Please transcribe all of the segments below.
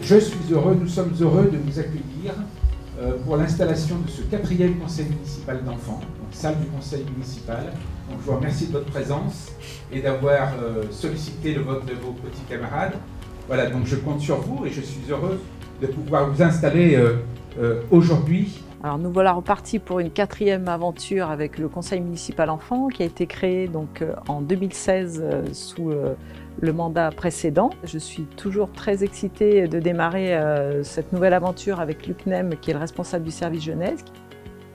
Je suis heureux, nous sommes heureux de vous accueillir pour l'installation de ce 4e conseil municipal d'enfants, donc salle du conseil municipal. Donc, je vous remercie de votre présence et d'avoir sollicité le vote de vos petits camarades. Voilà, donc je compte sur vous et je suis heureux de pouvoir vous installer aujourd'hui. Alors nous voilà repartis pour une 4e aventure avec le conseil municipal enfant qui a été créé donc en 2016 sous le mandat précédent. Je suis toujours très excitée de démarrer cette nouvelle aventure avec Luc Nem, qui est le responsable du service jeunesse.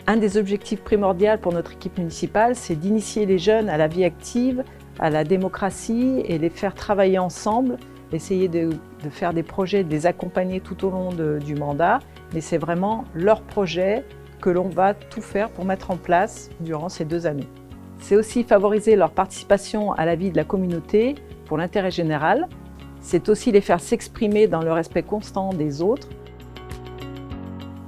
Un des objectifs primordiaux pour notre équipe municipale, c'est d'initier les jeunes à la vie active, à la démocratie et les faire travailler ensemble, essayer de faire des projets, de les accompagner tout au long du mandat. Mais c'est vraiment leur projet que l'on va tout faire pour mettre en place durant ces 2 années. C'est aussi favoriser leur participation à la vie de la communauté pour l'intérêt général. C'est aussi les faire s'exprimer dans le respect constant des autres.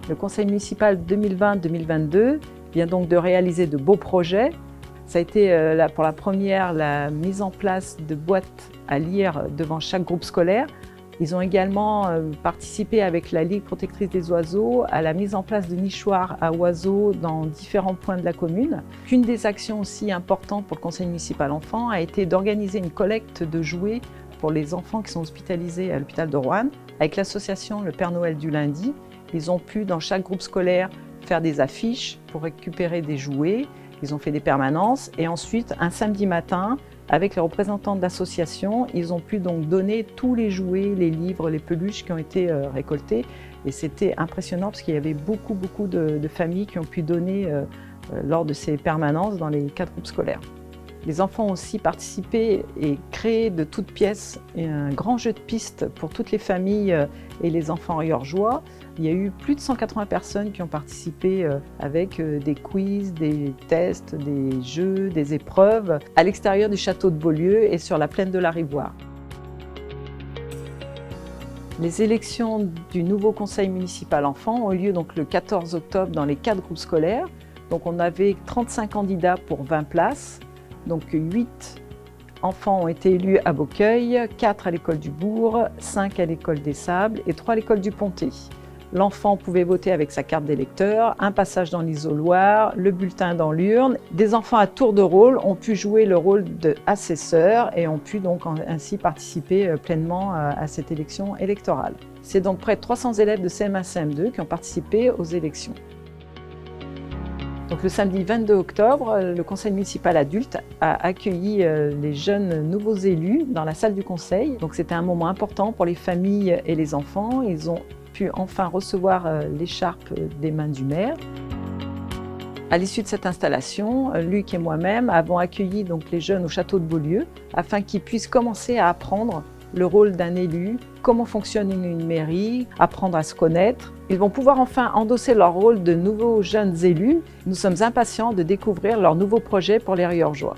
Le conseil municipal 2020-2022 vient donc de réaliser de beaux projets. Ça a été pour la première la mise en place de boîtes à lire devant chaque groupe scolaire. Ils ont également participé avec la Ligue protectrice des oiseaux à la mise en place de nichoirs à oiseaux dans différents points de la commune. Une des actions aussi importantes pour le conseil municipal enfant a été d'organiser une collecte de jouets pour les enfants qui sont hospitalisés à l'hôpital de Roanne. Avec l'association Le Père Noël du lundi, ils ont pu dans chaque groupe scolaire faire des affiches pour récupérer des jouets. Ils ont fait des permanences et ensuite un samedi matin, avec les représentants de l'association, ils ont pu donc donner tous les jouets, les livres, les peluches qui ont été récoltés. Et c'était impressionnant parce qu'il y avait beaucoup de familles qui ont pu donner lors de ces permanences dans les 4 groupes scolaires. Les enfants ont aussi participé et créé de toutes pièces un grand jeu de pistes pour toutes les familles et les enfants riorgeois. Il y a eu plus de 180 personnes qui ont participé avec des quiz, des tests, des jeux, des épreuves à l'extérieur du château de Beaulieu et sur la plaine de la Rivoire. Les élections du nouveau conseil municipal enfant ont eu lieu donc le 14 octobre dans les 4 groupes scolaires. Donc on avait 35 candidats pour 20 places. Donc 8 enfants ont été élus à Beaucueil, 4 à l'école du Bourg, 5 à l'école des Sables et 3 à l'école du Pontet. L'enfant pouvait voter avec sa carte d'électeur, un passage dans l'isoloir, le bulletin dans l'urne. Des enfants à tour de rôle ont pu jouer le rôle d'assesseurs et ont pu donc ainsi participer pleinement à cette élection électorale. C'est donc près de 300 élèves de CM1, CM2 qui ont participé aux élections. Donc le samedi 22 octobre, le conseil municipal adulte a accueilli les jeunes nouveaux élus dans la salle du conseil. Donc c'était un moment important pour les familles et les enfants. Ils ont pu enfin recevoir l'écharpe des mains du maire. À l'issue de cette installation, Luc et moi-même avons accueilli donc les jeunes au château de Beaulieu afin qu'ils puissent commencer à apprendre le rôle d'un élu, comment fonctionne une mairie, apprendre à se connaître. Ils vont pouvoir enfin endosser leur rôle de nouveaux jeunes élus. Nous sommes impatients de découvrir leurs nouveaux projets pour les riorgeois.